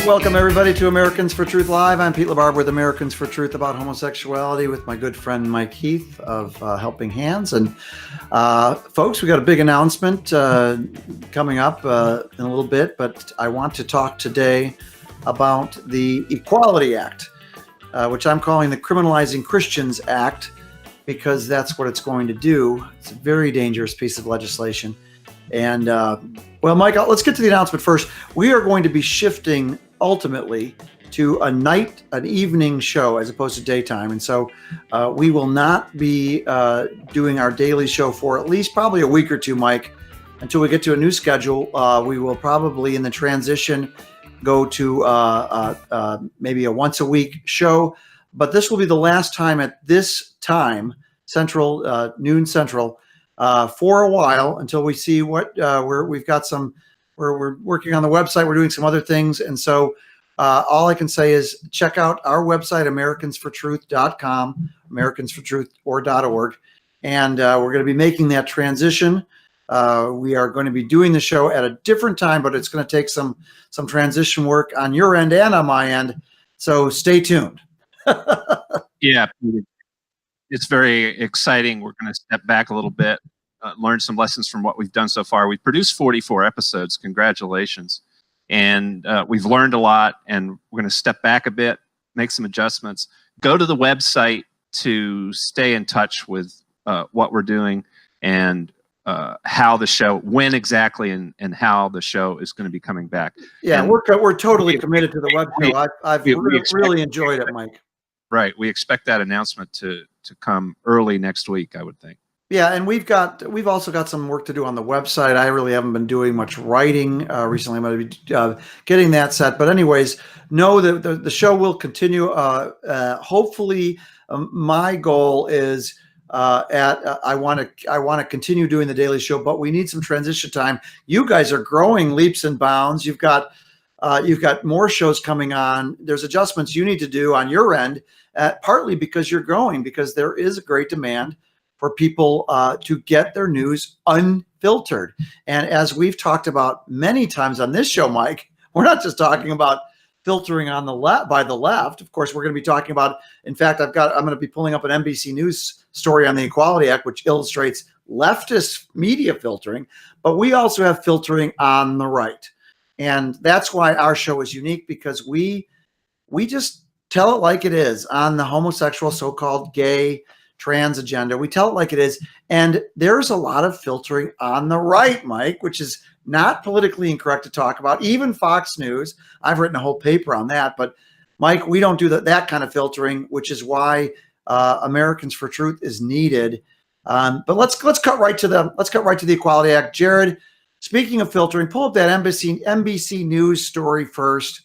Welcome, everybody, to Americans for Truth Live. I'm Pete LaBarbe with Americans for Truth about homosexuality with my good friend Mike Heath of Helping Hands. And folks, we got a big announcement coming up in a little bit, but I want to talk today about the Equality Act, which I'm calling the Criminalizing Christians Act, because that's what it's going to do. It's a very dangerous piece of legislation. And well, Mike, let's get to the announcement first. We are going to be shifting ultimately to an evening show as opposed to daytime. And so we will not be doing our daily show for at least probably a week or two, Mike, until we get to a new schedule. We will probably in the transition go to maybe a once a week show, but this will be the last time at this time, noon central, for a while until we see what we're working on the website. We're doing some other things. And so all I can say is check out our website, americansfortruth.com, americansfortruth or .org. And we're going to be making that transition. We are going to be doing the show at a different time, but it's going to take some transition work on your end and on my end. So stay tuned. Yeah, it's very exciting. We're going to step back a little bit, learn some lessons from what we've done so far. We've produced 44 episodes. Congratulations. And we've learned a lot, and we're going to step back a bit, make some adjustments. Go to the website to stay in touch with what we're doing and how the show, when exactly and how the show is going to be coming back. Yeah, and we're totally committed to the web show. I've really enjoyed it, Mike. Right. We expect that announcement to come early next week, I would think. Yeah, and we've also got some work to do on the website. I really haven't been doing much writing recently. I'm going to be getting that set. But anyways, know that the show will continue. Hopefully, my goal is I want to continue doing the daily show, but we need some transition time. You guys are growing leaps and bounds. You've got more shows coming on. There's adjustments you need to do on your end, partly because you're growing, because there is a great demand for people to get their news unfiltered. And as we've talked about many times on this show, Mike, we're not just talking about filtering on the left by the left. Of course, we're going to be talking about, in fact, I'm going to be pulling up an NBC News story on the Equality Act, which illustrates leftist media filtering, but we also have filtering on the right. And that's why our show is unique, because we just tell it like it is on the homosexual, so-called gay, trans agenda. We tell it like it is. And there's a lot of filtering on the right, Mike, which is not politically incorrect to talk about. Even Fox News, I've written a whole paper on that. But Mike, we don't do that kind of filtering, which is why Americans for Truth is needed. But let's cut right to the Equality Act. Jared, speaking of filtering, pull up that NBC News story first.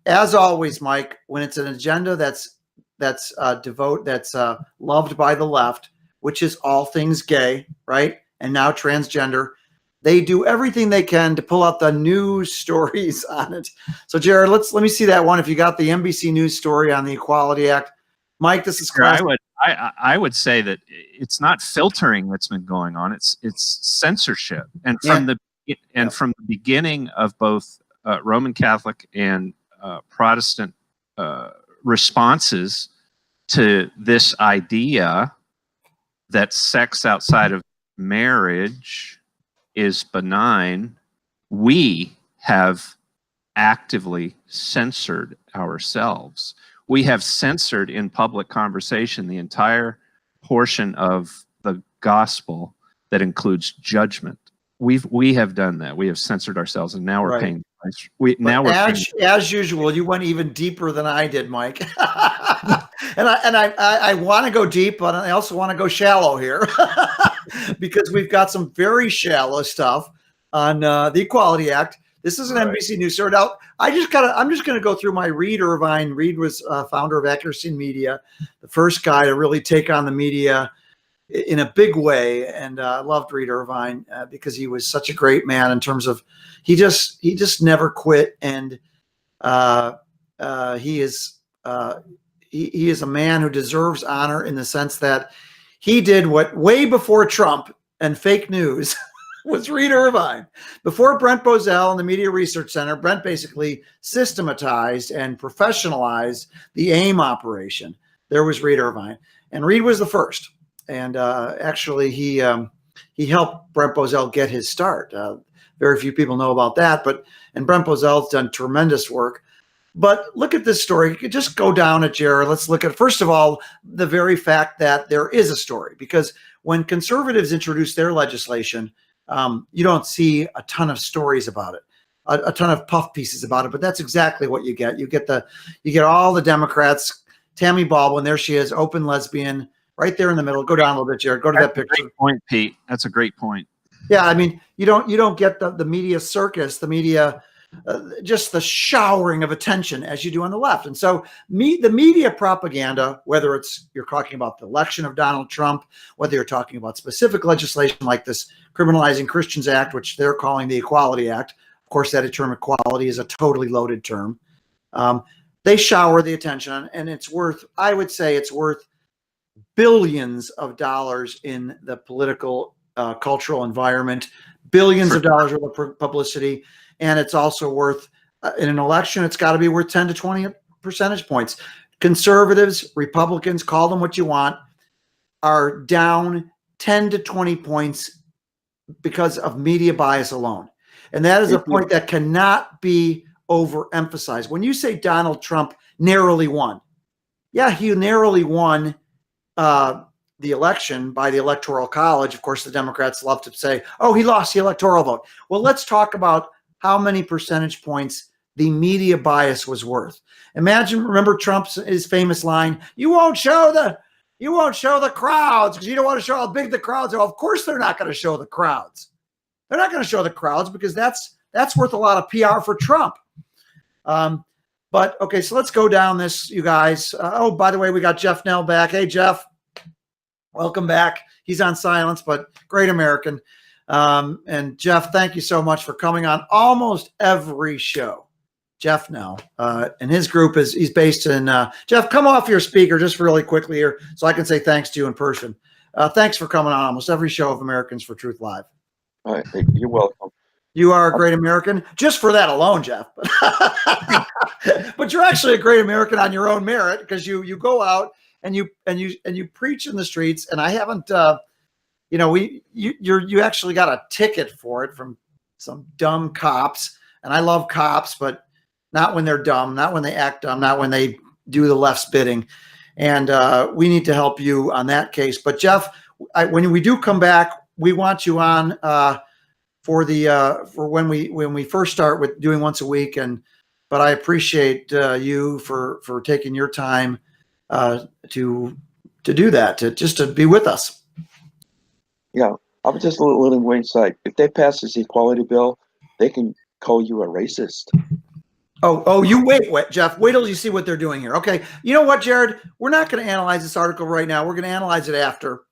As always, Mike, when it's an agenda that's loved by the left, which is all things gay, right? And now transgender, they do everything they can to pull out the news stories on it. So Jared, let me see that one. If you got the NBC News story on the Equality Act, Mike, this is classic. I would say that it's not filtering that's been going on. It's censorship. And from the beginning of both Roman Catholic and Protestant responses to this idea that sex outside of marriage is benign, we have actively censored ourselves. We have censored in public conversation the entire portion of the gospel that includes judgment. We have done that. We have censored ourselves, and now we're paying the price. As usual, you went even deeper than I did, Mike. and I want to go deep, but I also want to go shallow here because we've got some very shallow stuff on the Equality Act. This is an NBC News story. Now, I'm just going to go through my Reed Irvine. Reed was founder of Accuracy in Media, the first guy to really take on the media in a big way. And I loved Reed Irvine because he was such a great man in terms of he just never quit. And he is a man who deserves honor in the sense that he did what way before Trump and fake news was Reed Irvine. Before Brent Bozell and the Media Research Center, Brent basically systematized and professionalized the AIM operation. There was Reed Irvine, and Reed was the first. And actually, he helped Brent Bozell get his start. Very few people know about that, and Brent Bozell's done tremendous work. But look at this story. You could just go down it, Jared. Let's look at, first of all, the very fact that there is a story, because when conservatives introduce their legislation, you don't see a ton of stories about it, a ton of puff pieces about it. But that's exactly what you get. You get all the Democrats. Tammy Baldwin, there she is, open lesbian, right there in the middle. Go down a little bit, Jared. Go to that picture. Great point, Pete. That's a great point. Yeah, I mean, you don't get the media circus, the media. Just the showering of attention as you do on the left. And so the media propaganda, whether it's you're talking about the election of Donald Trump, whether you're talking about specific legislation like this Criminalizing Christians Act, which they're calling the Equality Act. Of course, that term equality is a totally loaded term. They shower the attention, and I would say it's worth billions of dollars in the political, cultural environment, billions of dollars worth of publicity. And it's also worth, in an election, it's got to be worth 10 to 20 percentage points. Conservatives, Republicans, call them what you want, are down 10 to 20 points because of media bias alone. And that is a point that cannot be overemphasized. When you say Donald Trump narrowly won, yeah, he narrowly won the election by the Electoral College. Of course, the Democrats love to say, oh, he lost the electoral vote. Well, let's talk about how many percentage points the media bias was worth. Remember his famous line, you won't show the crowds because you don't want to show how big the crowds are. Of course they're not going to show the crowds. They're not going to show the crowds because that's worth a lot of PR for Trump. But okay, so let's go down this, you guys. Oh, by the way, we got Jeff Nell back. Hey, Jeff, welcome back. He's on silence, but great American. And Jeff, thank you so much for coming on almost every show. Jeff Nell, and his group he's based in, Jeff, come off your speaker just really quickly here so I can say thanks to you in person. Thanks for coming on almost every show of Americans for Truth Live. All right, you're welcome. You are a great American just for that alone, Jeff. But you're actually a great American on your own merit, because you go out and you preach in the streets. And I haven't, you actually got a ticket for it from some dumb cops. And I love cops, but not when they're dumb, not when they act dumb, not when they do the left's bidding. And we need to help you on that case. But Jeff, when we do come back, we want you on for when we first start with doing once a week. But I appreciate you for taking your time to do that, to be with us. Yeah, I was just a little insight. If they pass this equality bill, they can call you a racist. Oh, you wait, Jeff. Wait till you see what they're doing here. Okay, you know what, Jared? We're not going to analyze this article right now. We're going to analyze it after,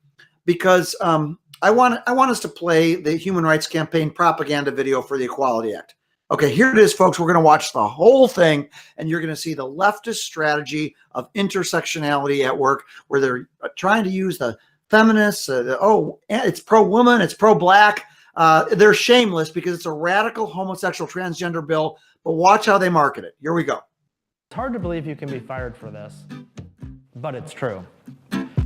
because I want us to play the Human Rights Campaign propaganda video for the Equality Act. Okay, here it is, folks. We're going to watch the whole thing, and you're going to see the leftist strategy of intersectionality at work, where they're trying to use the feminists. It's pro-woman, it's pro-black. They're shameless because it's a radical homosexual transgender bill. But watch how they market it. Here we go. It's hard to believe you can be fired for this, but it's true.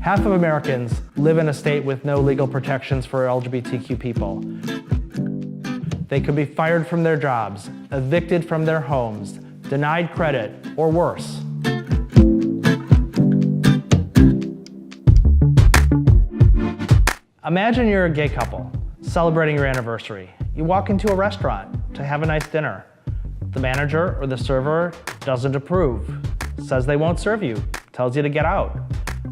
Half of Americans live in a state with no legal protections for LGBTQ people. They could be fired from their jobs, evicted from their homes, denied credit, or worse. Imagine you're a gay couple celebrating your anniversary. You walk into a restaurant to have a nice dinner. The manager or the server doesn't approve, says they won't serve you, tells you to get out.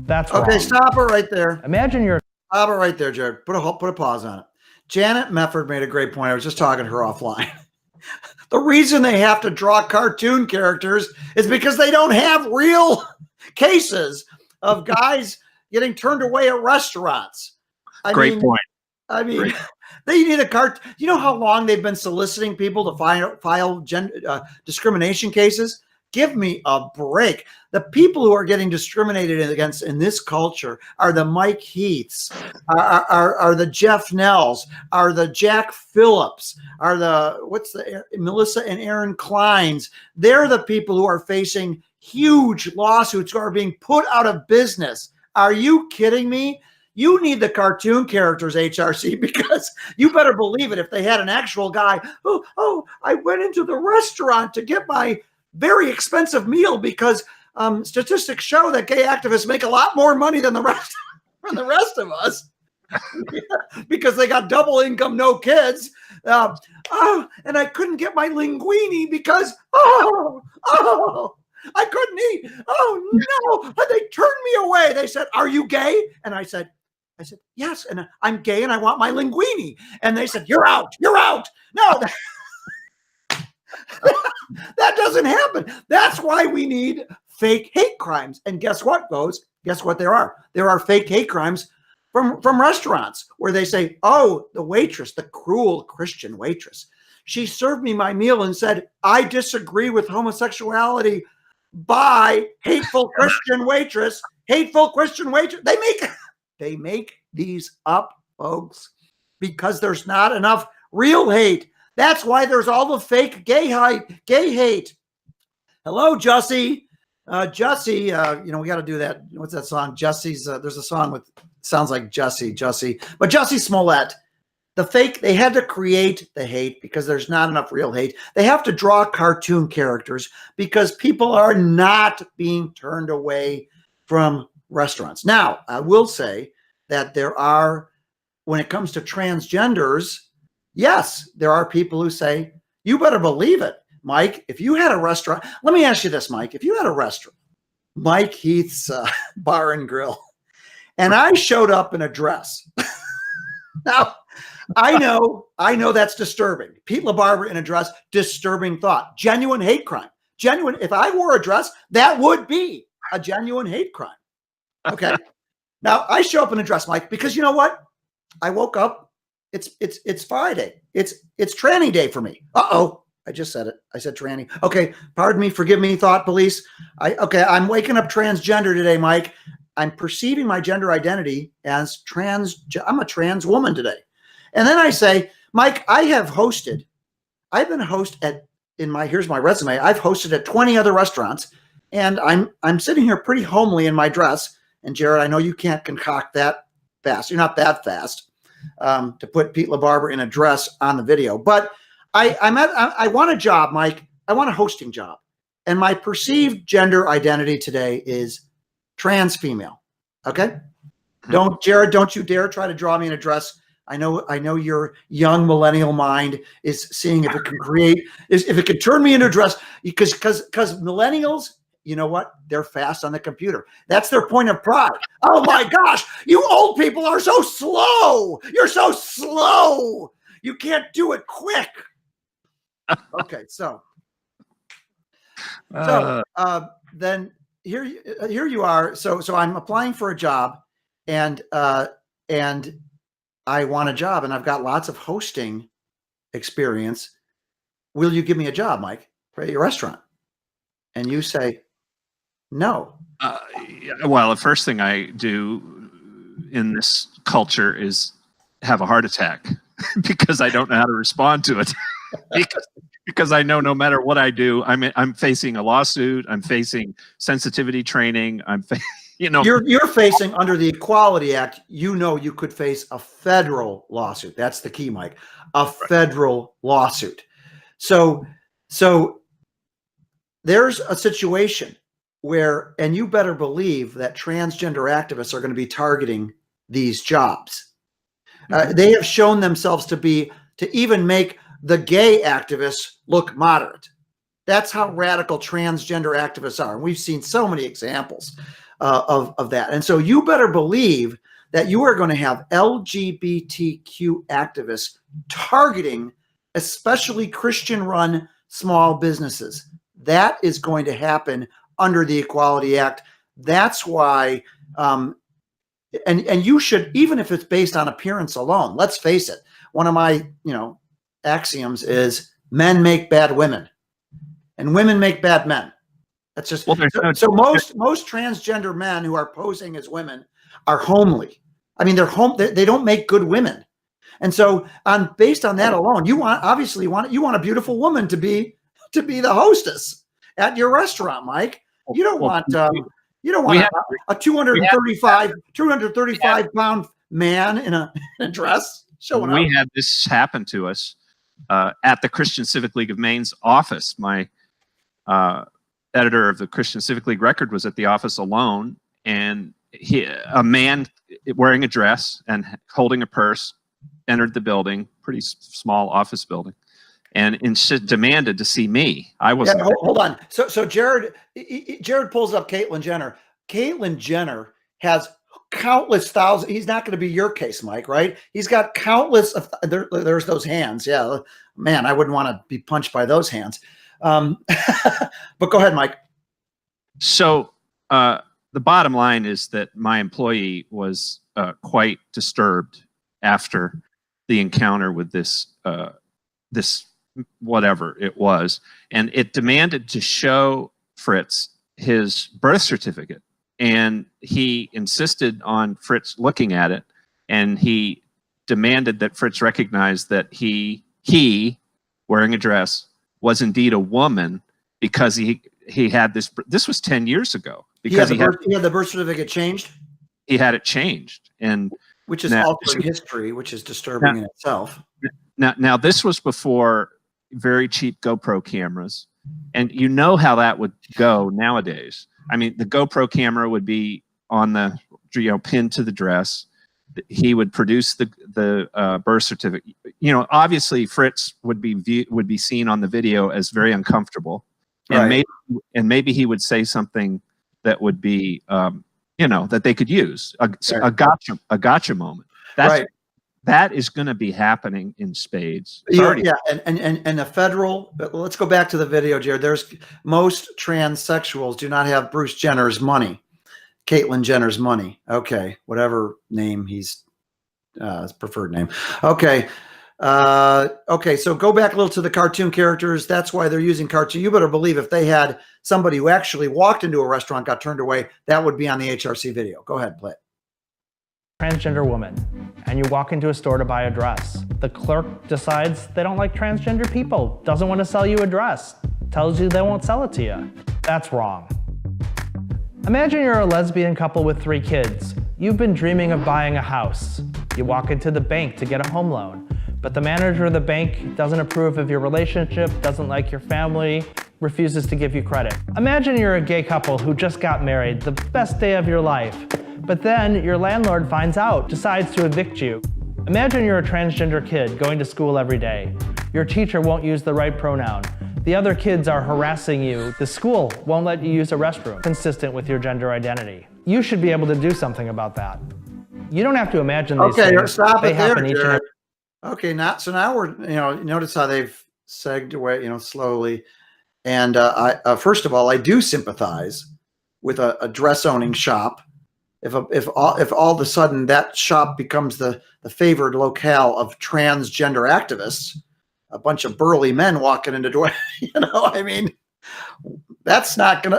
That's wrong. Okay, stop it right there. Stop it right there, Jared. Put a pause on it. Janet Mefford made a great point. I was just talking to her offline. The reason they have to draw cartoon characters is because they don't have real cases of guys getting turned away at restaurants. Great point. They need a cart. You know how long they've been soliciting people to file discrimination cases? Give me a break. The people who are getting discriminated against in this culture are the Mike Heaths, are the Jeff Nells, are the Jack Phillips, are the Melissa and Aaron Kleins. They're the people who are facing huge lawsuits, who are being put out of business. Are you kidding me? You need the cartoon characters, HRC, because you better believe it. If they had an actual guy, I went into the restaurant to get my very expensive meal because statistics show that gay activists make a lot more money than the rest of us because they got double income, no kids. And I couldn't get my linguine because I couldn't eat. Oh no! And they turned me away. They said, "Are you gay?" And I said, "Yes." And I'm gay, and I want my linguine. And they said, "You're out. You're out." No. That doesn't happen. That's why we need fake hate crimes. And guess what, folks? Guess what there are? There are fake hate crimes from restaurants where they say, "Oh, the waitress, the cruel Christian waitress, she served me my meal and said, I disagree with homosexuality by hateful Christian waitress, hateful Christian waitress." They make these up, folks, because there's not enough real hate. That's why there's all the fake gay hate. Hello, Jussie. Jussie, we got to do that. What's that song? Jussie's, there's a song with, sounds like Jussie. But Jussie Smollett, they had to create the hate because there's not enough real hate. They have to draw cartoon characters because people are not being turned away from restaurants. Now, I will say that there are, when it comes to transgenders, yes, there are people who say, you better believe it, Mike. If you had a restaurant, let me ask you this, Mike. If you had a restaurant, Mike Heath's Bar and Grill, and I showed up in a dress. Now, I know that's disturbing. Pete LaBarbera in a dress, disturbing thought. Genuine hate crime. Genuine. If I wore a dress, that would be a genuine hate crime. Okay. Now, I show up in a dress, Mike, because you know what? I woke up. It's Friday. It's tranny day for me. Uh-oh. I just said it. I said tranny. Okay. Pardon me. Forgive me, thought police. I'm waking up transgender today, Mike. I'm perceiving my gender identity as I'm a trans woman today. And then I say, Mike, I've been a host here's my resume. I've hosted at 20 other restaurants, and I'm sitting here pretty homely in my dress. And Jared, I know you can't concoct that fast. You're not that fast to put Pete LaBarbera in a dress on the video. But I want a job, Mike. I want a hosting job. And my perceived gender identity today is trans female. Okay? Jared, don't you dare try to draw me in a dress. I know your young millennial mind is seeing if it can turn me into a dress, because millennials, you know what? They're fast on the computer. That's their point of pride. Oh my gosh, you old people are so slow. You're so slow. You can't do it quick. Okay, so then here you are. So I'm applying for a job, and I want a job, and I've got lots of hosting experience. Will you give me a job, Mike, for your restaurant? And you say, no. Well, the first thing I do in this culture is have a heart attack because I don't know how to respond to it. because I know no matter what I do, I'm facing a lawsuit. I'm facing sensitivity training. You're facing, under the Equality Act, you could face a federal lawsuit. That's the key, Mike. A federal lawsuit. So there's a situation where, and you better believe that transgender activists are going to be targeting these jobs. They have shown themselves to even make the gay activists look moderate. That's how radical transgender activists are. And we've seen so many examples of that. And so you better believe that you are going to have LGBTQ activists targeting especially Christian-run small businesses. That is going to happen under the Equality Act. That's why, and you should, even if it's based on appearance alone, let's face it, one of my, axioms is men make bad women and women make bad men. That's just Well, there's no- so most transgender men who are posing as women are homely. I mean, they're home. They don't make good women. And so based on that alone, you want a beautiful woman to be the hostess at your restaurant, Mike. You don't want a 235 pound man in a dress showing up. We had this happen to us at the Christian Civic League of Maine's office. My editor of the Christian Civic League Record was at the office alone, and a man wearing a dress and holding a purse entered the building, pretty small office building, and demanded to see me. I wasn't. Yeah, hold on. So Jared pulls up Caitlyn Jenner. Caitlyn Jenner has countless thousands. He's not going to be your case, Mike, right? He's got countless of there's those hands. Yeah, man, I wouldn't want to be punched by those hands. But go ahead, Mike. So the bottom line is that my employee was quite disturbed after the encounter with this whatever it was, and it demanded to show Fritz his birth certificate, and he insisted on Fritz looking at it, and he demanded that Fritz recognize that he wearing a dress was indeed a woman, because he had this was 10 years ago, because he had the birth certificate changed. He had it changed, and which is altering history, which is disturbing in itself. Now this was before very cheap GoPro cameras, and you know how that would go nowadays. I mean, the GoPro camera would be on the pinned to the dress. He would produce the birth certificate. Obviously Fritz would be seen on the video as very uncomfortable, and maybe he would say something that would be that they could use a gotcha moment. That is going to be happening in spades. And the federal. Let's go back to the video, Jared. Most transsexuals do not have Bruce Jenner's money, Caitlyn Jenner's money. Okay, whatever name his preferred name. Okay. Okay, so go back a little to the cartoon characters. That's why they're using cartoon. You better believe if they had somebody who actually walked into a restaurant, got turned away, that would be on the HRC video. Go ahead, play it. Transgender woman, and you walk into a store to buy a dress. The clerk decides they don't like transgender people, doesn't want to sell you a dress, tells you they won't sell it to you. That's wrong. Imagine you're a lesbian couple with 3 kids. You've been dreaming of buying a house. You walk into the bank to get a home loan, but the manager of the bank doesn't approve of your relationship, doesn't like your family, refuses to give you credit. Imagine you're a gay couple who just got married, the best day of your life, but then your landlord finds out, decides to evict you. Imagine you're a transgender kid going to school every day. Your teacher won't use the right pronoun. The other kids are harassing you. The school won't let you use a restroom consistent with your gender identity. You should be able to do something about that. You don't have to imagine these things. Okay, stop they it there, happen Jared. Okay, now we're notice how they've segued away slowly. And I first of all, I do sympathize with a dress owning shop. If all of a sudden that shop becomes the favored locale of transgender activists, a bunch of burly men walking into door, I mean, that's not gonna,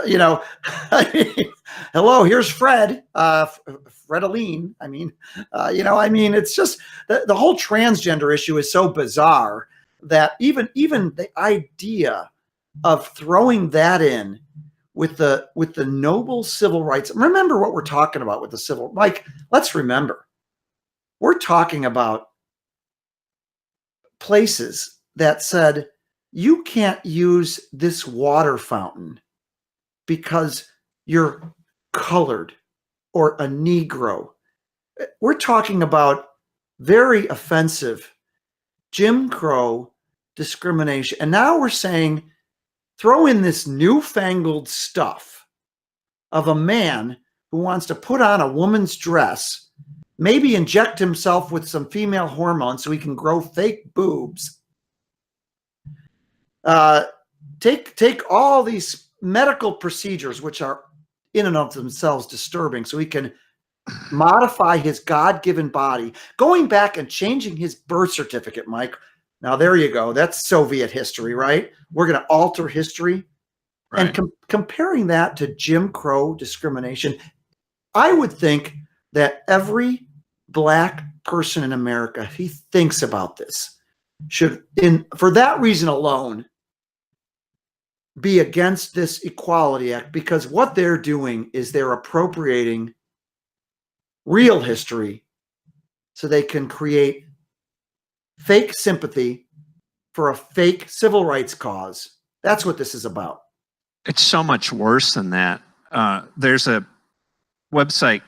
I mean, hello, here's Fred, Fredaline. I mean, it's just the whole transgender issue is so bizarre that even the idea of throwing that in with the noble civil rights. Remember what we're talking about with the civil, Mike, let's remember, we're talking about places that said, you can't use this water fountain because you're colored or a Negro. We're talking about very offensive Jim Crow discrimination. And now we're saying, throw in this newfangled stuff of a man who wants to put on a woman's dress, maybe inject himself with some female hormones so he can grow fake boobs. Take all these medical procedures, which are in and of themselves disturbing, so he can modify his God-given body, going back and changing his birth certificate, Mike. Now, there you go. That's Soviet history, right? We're going to alter history Right. And comparing that to Jim Crow discrimination, I would think that every black person in America, if he thinks about this, should, for that reason alone, be against this Equality Act, because what they're doing is they're appropriating real history so they can create fake sympathy for a fake civil rights cause. That's what this is about. It's so much worse than that. There's a website,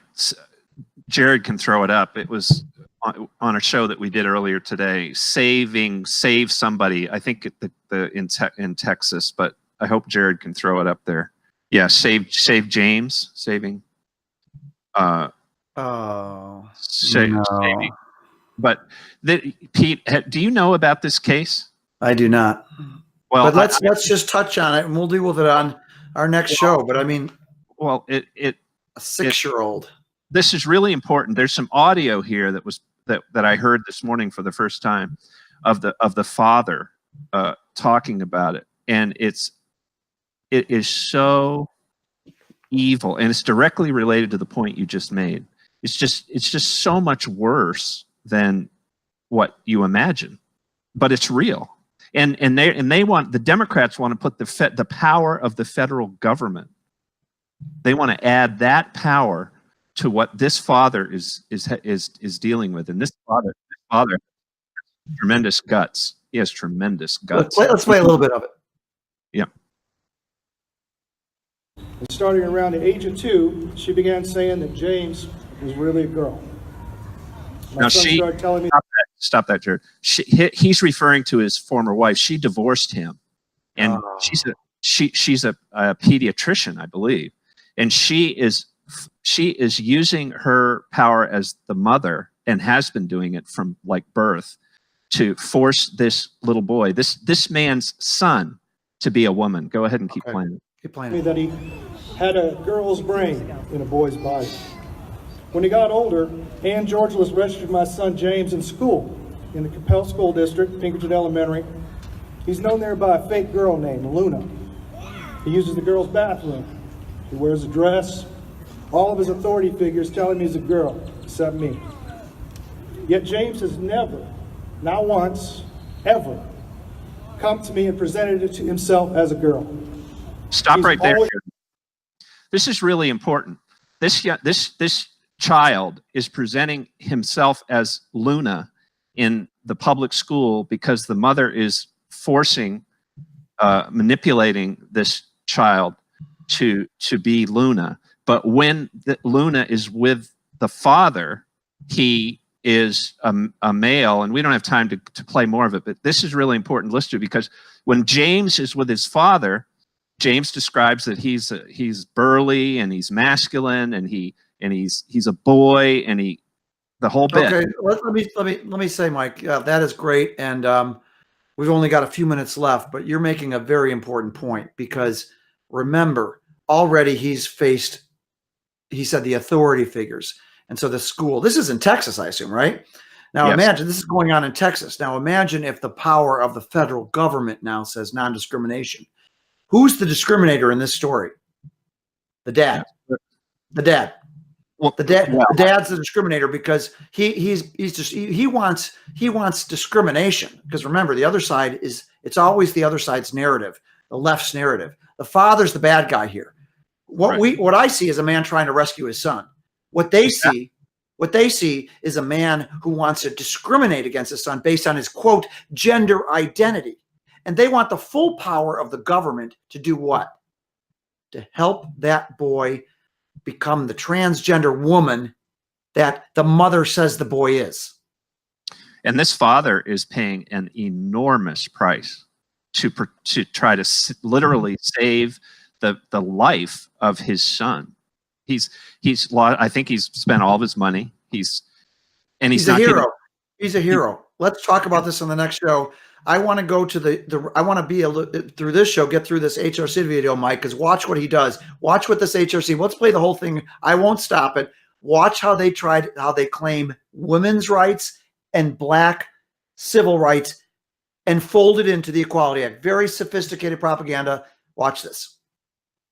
Jared can throw it up. It was on a show that we did earlier today, Save Somebody. I think in Texas, but I hope Jared can throw it up there. Yeah, Save James, saving. Saving. But Pete, do you know about this case? I do not. Well, but let's just touch on it, and we'll deal with it on our next show. But I mean, well, a 6-year-old. This is really important. There's some audio here that I heard this morning for the first time of the father talking about it, and it is so evil, and it's directly related to the point you just made. It's just so much worse than what you imagine, but it's real. And they want, the Democrats want to put the power of the federal government. They want to add that power to what this father is dealing with, and this father has tremendous guts. He has tremendous guts. Let's play a little bit of it. Yeah. And starting around the age of 2, she began saying that James was really a girl. My son started telling me. Stop that, Jared. He's referring to his former wife. She divorced him, and she's a pediatrician, I believe, and she is using her power as the mother, and has been doing it from like birth, to force this little boy, this man's son, to be a woman. Go ahead and keep playing. Keep playing. That he had a girl's brain in a boy's body. When he got older, Ann Georgelis registered my son James in school in the Capel School District, Pinkerton Elementary. He's known there by a fake girl named Luna. He uses the girl's bathroom. He wears a dress. All of his authority figures tell him he's a girl, except me. Yet James has never, not once, ever, come to me and presented it to himself as a girl. Stop right there. This is really important. This child is presenting himself as Luna in the public school because the mother is manipulating this child to be Luna. But when Luna is with the father, he is a male, and we don't have time to play more of it, but this is really important to listen to, because when James is with his father, James describes that he's burly and he's masculine and he's a boy, and the whole bit. Okay, let me say, Mike, that is great, and we've only got a few minutes left, but you're making a very important point, because remember, already he said the authority figures, and so the school. This is in Texas, I assume, right? Now, yes. Imagine this is going on in Texas. Now, imagine if the power of the federal government now says non-discrimination. Who's the discriminator in this story? The dad. The dad. Well, the dad's the discriminator, because he wants discrimination. Because remember, the other side it's always the other side's narrative, the left's narrative. The father's the bad guy here. What I see is a man trying to rescue his son. What they see is a man who wants to discriminate against his son based on his, quote, gender identity. And they want the full power of the government to do what? To help that boy become the transgender woman that the mother says the boy is. And this father is paying an enormous price to try to literally save the life of his son. I think he's spent all of his money. He's a hero. He's a hero. Let's talk about this on the next show. I want to go to I want to be through this show, get through this HRC video, Mike, because watch what he does. Watch what this HRC, let's play the whole thing. I won't stop it. Watch how they claim women's rights and black civil rights and fold it into the Equality Act. Very sophisticated propaganda. Watch this.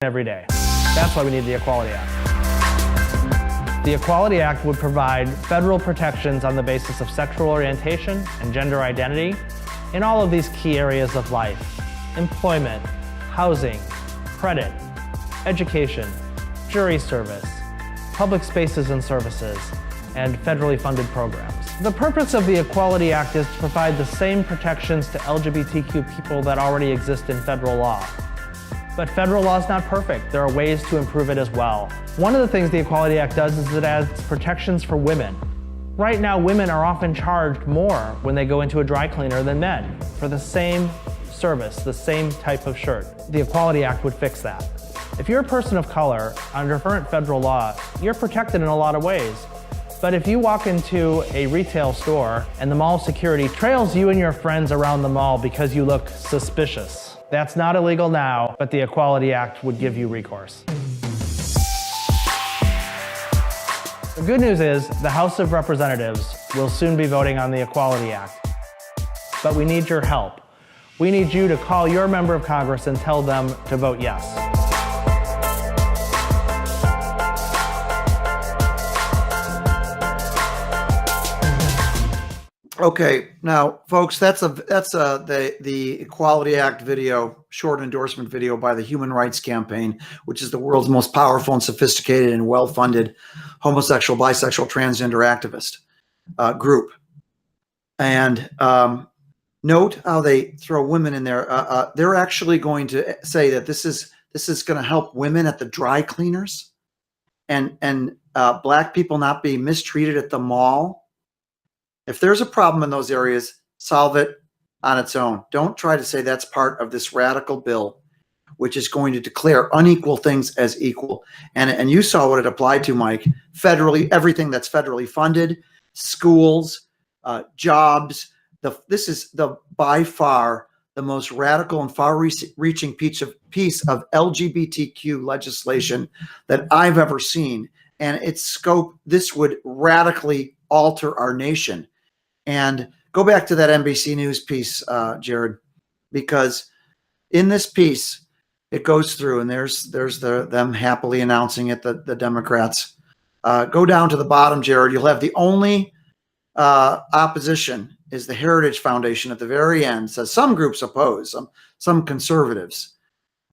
every day. That's why we need the Equality Act. The Equality Act would provide federal protections on the basis of sexual orientation and gender identity in all of these key areas of life: employment, housing, credit, education, jury service, public spaces and services, and federally funded programs. The purpose of the Equality Act is to provide the same protections to LGBTQ people that already exist in federal law. But federal law is not perfect. There are ways to improve it as well. One of the things the Equality Act does is it adds protections for women. Right now, women are often charged more when they go into a dry cleaner than men for the same service, the same type of shirt. The Equality Act would fix that. If you're a person of color, under current federal law, you're protected in a lot of ways. But if you walk into a retail store and the mall security trails you and your friends around the mall because you look suspicious, that's not illegal now, but the Equality Act would give you recourse. The good news is the House of Representatives will soon be voting on the Equality Act. But we need your help. We need you to call your member of Congress and tell them to vote yes. Okay, now, folks, that's the Equality Act video, short endorsement video by the Human Rights Campaign, which is the world's most powerful and sophisticated and well-funded homosexual, bisexual, transgender activist group. And note how they throw women in there. They're actually going to say that this is going to help women at the dry cleaners and Black people not be mistreated at the mall. If there's a problem in those areas, solve it on its own. Don't try to say that's part of this radical bill, which is going to declare unequal things as equal. And you saw what it applied to, Mike. Federally, everything that's federally funded, schools, jobs. This is by far the most radical and far-reaching piece of LGBTQ legislation that I've ever seen. And its scope, this would radically alter our nation. And go back to that NBC News piece, Jared, because in this piece, it goes through, and there's them happily announcing it, the Democrats. Go down to the bottom, Jared. You'll have the only opposition is the Heritage Foundation at the very end. Says some groups oppose, some conservatives.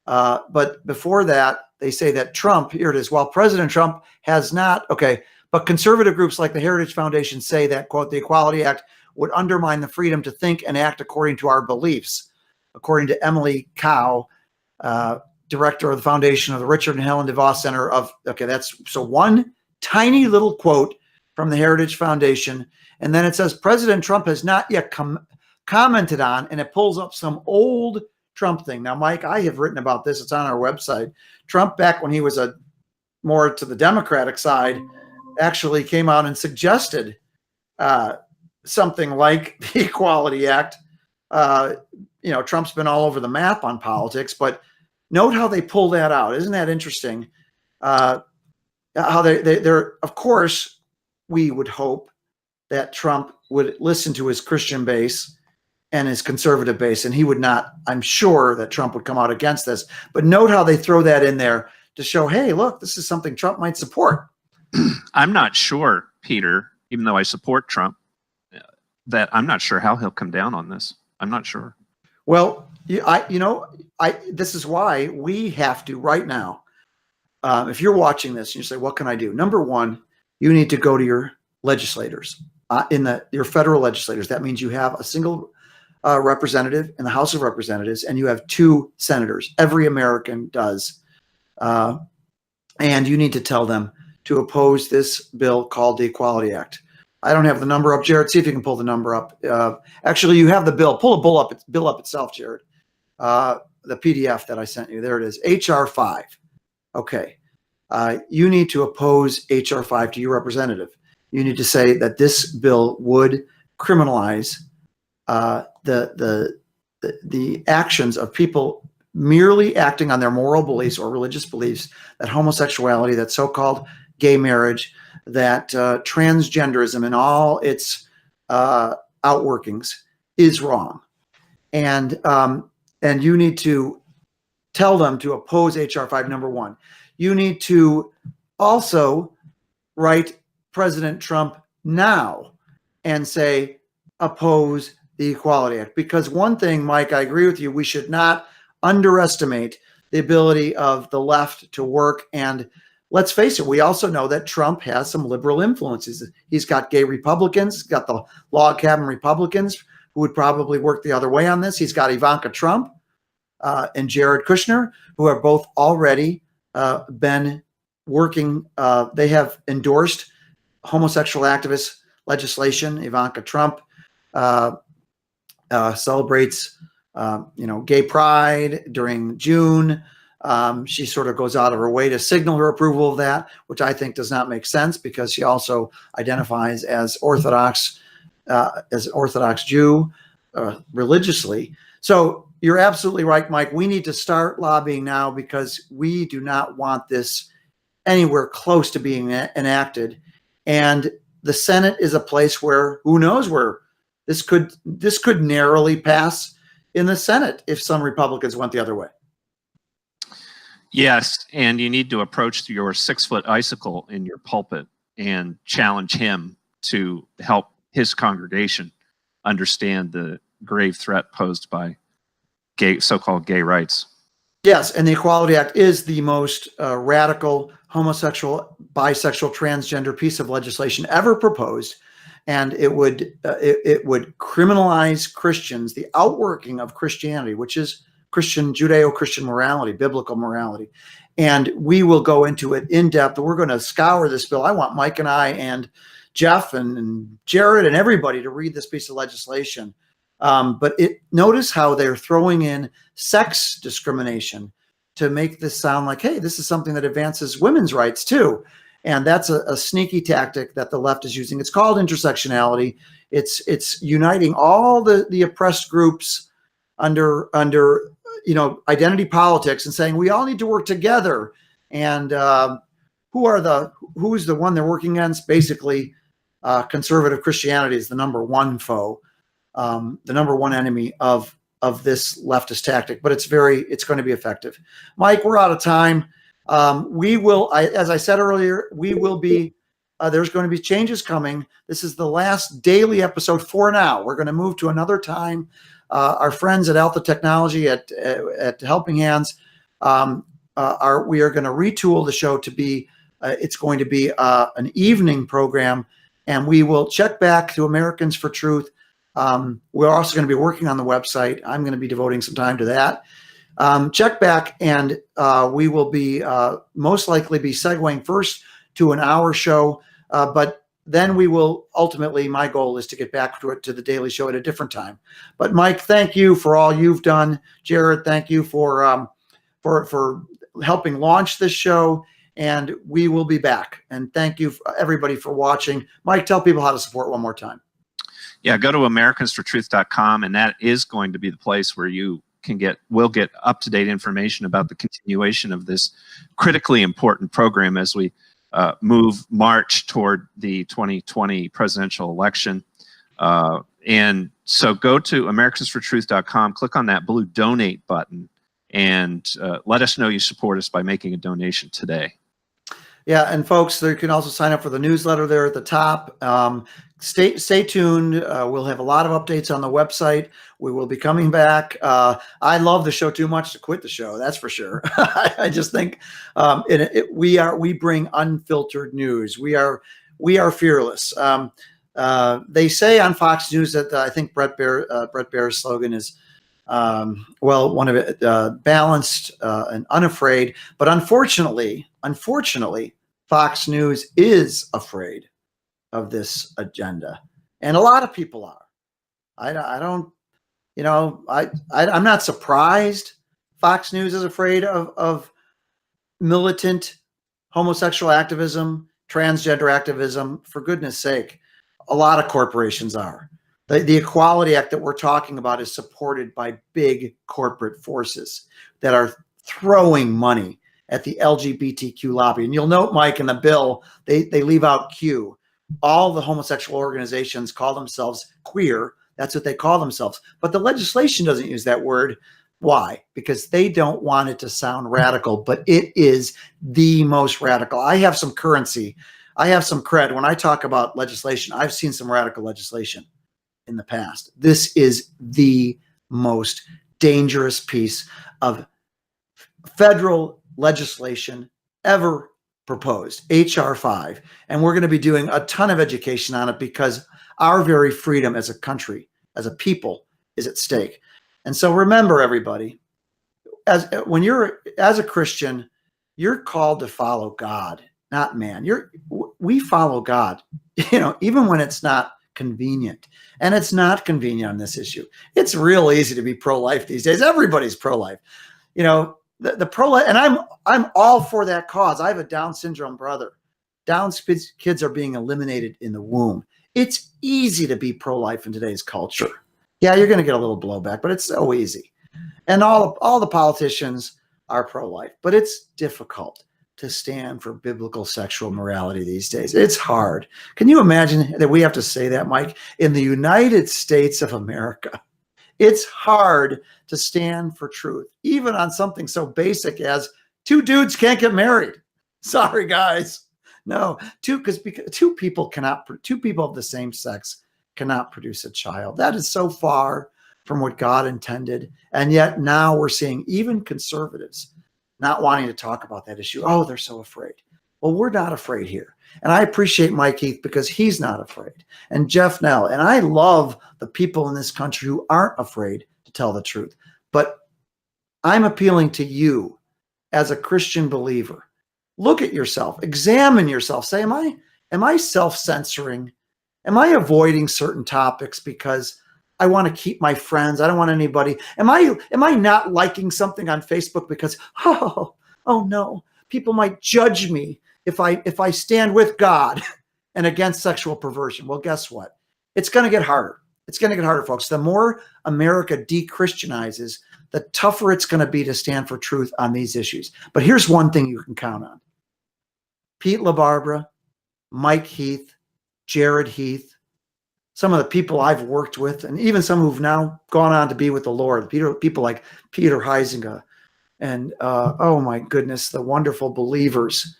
But before that, they say that Trump, here it is, while President Trump has not, okay, but conservative groups like the Heritage Foundation say that, quote, the Equality Act would undermine the freedom to think and act according to our beliefs. According to Emily Cow, director of the foundation of the Richard and Helen DeVos Center that's so one tiny little quote from the Heritage Foundation. And then it says, President Trump has not yet commented on, and it pulls up some old Trump thing. Now, Mike, I have written about this. It's on our website. Trump, back when he was more to the Democratic side, actually came out and suggested something like the Equality Act. Trump's been all over the map on politics, but note how they pull that out. Isn't that interesting? How they're, of course, we would hope that Trump would listen to his Christian base and his conservative base, and he would not. I'm sure that Trump would come out against this, but note how they throw that in there to show, hey, look, this is something Trump might support. I'm not sure, Peter, even though I support Trump, that I'm not sure how he'll come down on this. I'm not sure. Well, this is why we have to right now. If you're watching this and you say, what can I do? Number one, you need to go to your legislators, your federal legislators. That means you have a single representative in the House of Representatives, and you have 2 senators. Every American does. And you need to tell them to oppose this bill called the Equality Act. I don't have the number up, Jared. See if you can pull the number up. Actually, you have the bill. Pull the bill up itself, Jared. The PDF that I sent you. There it is. HR 5. Okay. You need to oppose HR 5 to your representative. You need to say that this bill would criminalize the actions of people merely acting on their moral beliefs or religious beliefs, that homosexuality, that so-called gay marriage, that transgenderism and all its outworkings is wrong. And you need to tell them to oppose HR 5, number one. You need to also write President Trump now and say, oppose the Equality Act. Because one thing, Mike, I agree with you, we should not underestimate the ability of the left to work. And let's face it, we also know that Trump has some liberal influences. He's got gay Republicans, got the log cabin Republicans who would probably work the other way on this. He's got Ivanka Trump and Jared Kushner, who have both already been working. They have endorsed homosexual activist legislation. Ivanka Trump celebrates, gay pride during June. She sort of goes out of her way to signal her approval of that, which I think does not make sense because she also identifies as Orthodox Jew religiously. So you're absolutely right, Mike. We need to start lobbying now because we do not want this anywhere close to being enacted. And the Senate is a place where who knows where this could narrowly pass in the Senate if some Republicans went the other way. Yes, and you need to approach your 6-foot icicle in your pulpit and challenge him to help his congregation understand the grave threat posed by so-called gay rights. Yes, and the Equality Act is the most radical homosexual, bisexual, transgender piece of legislation ever proposed, and it would criminalize Christians, the outworking of Christianity, which is Christian, Judeo-Christian morality, biblical morality. And we will go into it in depth. We're going to scour this bill. I want Mike and I and Jeff and Jared and everybody to read this piece of legislation. But notice how they're throwing in sex discrimination to make this sound like, hey, this is something that advances women's rights too. And that's a sneaky tactic that the left is using. It's called intersectionality. It's uniting all the oppressed groups under identity politics and saying we all need to work together. And who's the one they're working against? Basically, conservative Christianity is the number one foe, the number one enemy of this leftist tactic. But it's going to be effective. Mike, we're out of time. We will, as I said earlier, there's going to be changes coming. This is the last daily episode for now. We're going to move to another time. Our friends at Alpha Technology at Helping Hands we are going to retool the show to be it's going to be an evening program, and we will check back to Americans for Truth. We're also going to be working on the website. I'm going to be devoting some time to that. Check back, and we will be most likely be segueing first to an hour show, but then we will ultimately, my goal is to get back to the daily show at a different time. But Mike, thank you for all you've done. Jared, thank you for helping launch this show, and we will be back. And thank you everybody for watching. Mike, tell people how to support one more time. Yeah, go to americansfortruth.com, and that is going to be the place where you will get up-to-date information about the continuation of this critically important program as we march toward the 2020 presidential election. And so go to americansfortruth.com, click on that blue donate button, and let us know you support us by making a donation today. Yeah, and folks, you can also sign up for the newsletter there at the top. Stay tuned. We'll have a lot of updates on the website. We will be coming back. I love the show too much to quit the show. That's for sure. I just think we bring unfiltered news. We are fearless. They say on Fox News that I think Brett Baer's slogan is one of it, balanced and unafraid. But unfortunately, Fox News is afraid of this agenda, and a lot of people are. I'm not surprised Fox News is afraid of militant homosexual activism, transgender activism. For goodness sake, a lot of corporations are. The Equality Act that we're talking about is supported by big corporate forces that are throwing money at the LGBTQ lobby. And you'll note, Mike, in the bill, they leave out Q. All the homosexual organizations call themselves queer. That's what they call themselves. But the legislation doesn't use that word. Why? Because they don't want it to sound radical, but it is the most radical. I have some currency. I have some cred. When I talk about legislation, I've seen some radical legislation in the past. This is the most dangerous piece of federal legislation ever proposed, H.R. 5. And we're going to be doing a ton of education on it because our very freedom as a country, as a people, is at stake. And so remember, everybody, as a Christian, you're called to follow God, not man. We follow God, even when it's not convenient. And it's not convenient on this issue. It's real easy to be pro-life these days. Everybody's pro-life. The pro-life, and I'm all for that cause. I have a Down syndrome brother. Down kids are being eliminated in the womb. It's easy to be pro-life in today's culture. Yeah, you're going to get a little blowback, but it's so easy. And all the politicians are pro-life, but it's difficult to stand for biblical sexual morality these days. It's hard. Can you imagine that we have to say that, Mike? In the United States of America, it's hard to stand for truth, even on something so basic as two dudes can't get married. Sorry, guys. No, because two people of the same sex cannot produce a child. That is so far from what God intended. And yet now we're seeing even conservatives not wanting to talk about that issue. Oh, they're so afraid. Well, we're not afraid here. And I appreciate Mike Heath because he's not afraid. And Jeff Nell. And I love the people in this country who aren't afraid to tell the truth. But I'm appealing to you as a Christian believer. Look at yourself. Examine yourself. Say, am I self-censoring? Am I avoiding certain topics because I want to keep my friends? I don't want anybody. Am I not liking something on Facebook because, oh no, people might judge me if I stand with God and against sexual perversion? Well, guess what? It's going to get harder. It's going to get harder, folks. The more America de-Christianizes, the tougher it's going to be to stand for truth on these issues. But here's one thing you can count on. Pete LaBarbera, Mike Heath, Jared Heath, some of the people I've worked with, and even some who've now gone on to be with the Lord, people like Peter Huizinga, and oh my goodness, the wonderful believers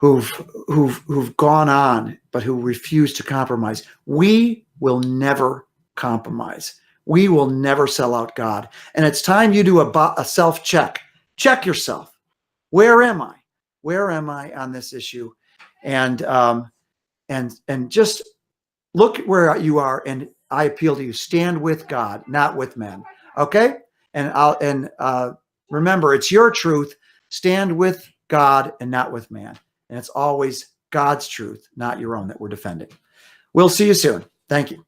who've gone on, but who refuse to compromise. We will never compromise. We will never sell out God. And it's time you do a self-check. Check yourself. Where am I? Where am I on this issue? And just look where you are, and I appeal to you: stand with God, not with men. Okay? And remember, it's your truth. Stand with God and not with man. And it's always God's truth, not your own, that we're defending. We'll see you soon. Thank you.